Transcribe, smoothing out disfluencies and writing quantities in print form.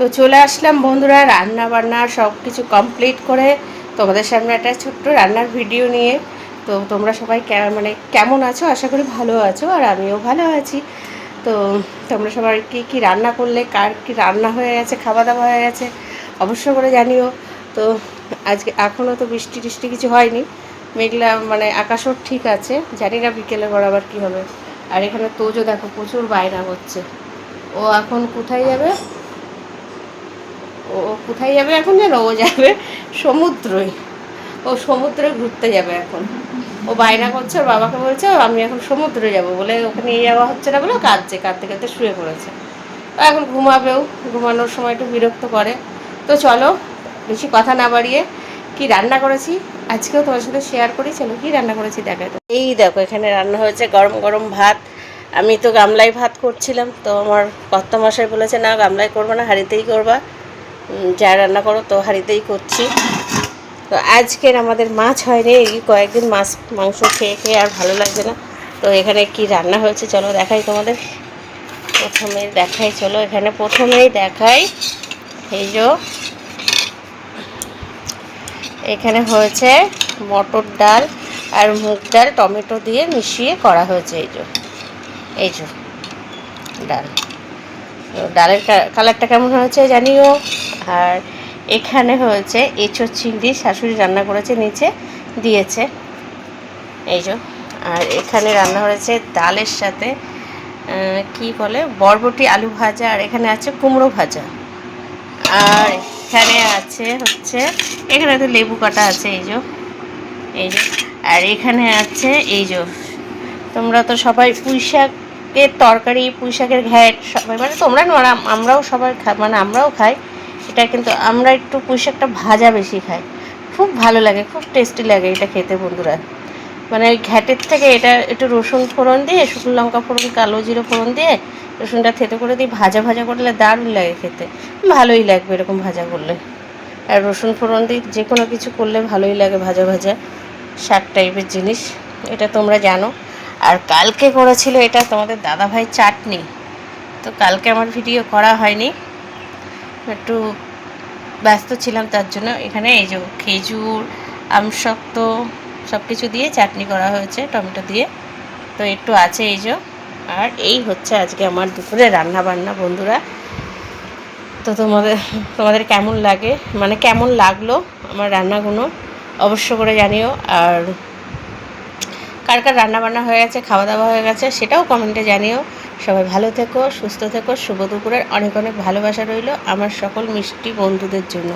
তো চলে আসলাম বন্ধুরা, রান্না বান্না সব কিছু কমপ্লিট করে তোমাদের সামনে একটা ছোট্ট রান্নার ভিডিও নিয়ে। তো তোমরা সবাই মানে কেমন আছো? আশা করি ভালো আছো, আর আমিও ভালো আছি। তো তোমরা সবাই কী রান্না করলে, কার কী রান্না হয়ে গেছে, খাওয়া দাওয়া হয়ে গেছে অবশ্য করে জানিও। তো আজকে এখনও তো বৃষ্টি টিষ্টি কিছু হয়নি, মেঘলা মানে আকাশও ঠিক আছে, জানি না বিকেলের পর আবার কী হবে। আর এখানে তোজো দেখো প্রচুর বায়না করছে। ও এখন কোথায় যাবে? ও কোথায় যাবে এখন জানো? ও যাবে সমুদ্রই। ও সমুদ্রে ঘুরতে যাবে এখন। ও বায়না করছে, ওর বাবাকে বলছে আমি এখন সমুদ্রে যাব বলে, ওখানে নিয়ে যাওয়া হচ্ছে না বলে কাঁদতে কাঁদতে শুয়ে পড়েছে। ও এখন ঘুমাবেও, ঘুমানোর সময় একটু বিরক্ত করে। তো চলো বেশি কথা না বাড়িয়ে কি রান্না করেছি আজকেও তোমার সাথে শেয়ার করি। চলো কি রান্না করেছি দেখাই। তো এই দেখো এখানে রান্না হয়েছে গরম গরম ভাত। আমি তো গামলায় ভাত করছিলাম, তো আমার কর্তামশাই বলেছে না গামলায় করবো না, হাঁড়িতেই করবা, যা রান্না করো তো হাঁড়িতেই করছি। তো আজকের আমাদের মাছ হয়নি, এই কয়েকদিন মাছ মাংস খেয়ে খেয়ে আর ভালো লাগছে না। তো এখানে কি রান্না হয়েছে চলো দেখাই তোমাদের। প্রথমেই দেখাই এই যে এখানে হয়েছে মটর ডাল আর মুগ ডাল টমেটো দিয়ে মিশিয়ে করা হয়েছে। এই যে ডাল, ডালের কালারটা কেমন হয়েছে জানিও। আর এখানে হয়েছে এঁচোড় চিংড়ি, শাশুড়ি রান্না করেছে, নিচে দিয়েছে এই যে। আর এখানে রান্না হয়েছে ডালের সাথে কি বলে বরবটি আলু ভাজা, আর এখানে আছে কুমড়ো ভাজা। আর এখানে আছে এখানে তো লেবু কাটা আছে এই যে। আর এখানে আছে এই যে, তোমরা তো সবাই পুঁই শাকের তরকারি, পুঁই শাকের ঘ্যাট সবাই, মানে তোমরা না আমরাও সবাই মানে আমরাও খাই এটা, কিন্তু আমরা একটু পুঁই শাকটা ভাজা বেশি খাই, খুব ভালো লাগে, খুব টেস্টি লাগে এটা খেতে বন্ধুরা। মানে ওই ঘ্যাটের থেকে এটা একটু রসুন ফোড়ন দিয়ে, শুকনো লঙ্কা ফোড়ন, কালো জিরে ফোড়ন দিয়ে রসুনটা থেতো করে দিয়ে ভাজা ভাজা করলে দারুণ লাগে খেতে, ভালোই লাগবে এরকম ভাজা করলে। আর রসুন ফোড়ন দিয়ে যে কোনো কিছু করলে ভালোই লাগে, ভাজা ভাজা শাক টাইপের জিনিস, এটা তোমরা জানো। আর কালকে করেছিল এটা তোমাদের দাদাভাই চাটনি, তো কালকে আমার ভিডিও করা হয়নি, একটু ব্যস্ত ছিলাম তার জন্য। এখানে এই যে খেজুর, আমসত্ব সব কিছু দিয়ে চাটনি করা হয়েছে টমেটো দিয়ে, তো একটু আছে এই যে। আর এই হচ্ছে আজকে আমার দুপুরে রান্না বান্না বন্ধুরা। তো তোমাদের কেমন লাগে, মানে কেমন লাগলো আমার রান্নাগুলো অবশ্য করে জানিও। আর কার কার রান্নাবান্না হয়ে গেছে, খাওয়া দাওয়া হয়ে গেছে সেটাও কমেন্টে জানিও। সবাই ভালো থেকো, সুস্থ থেকো। শুভ দুপুরের অনেক অনেক ভালোবাসা রইল আমার সকল মিষ্টি বন্ধুদের জন্য।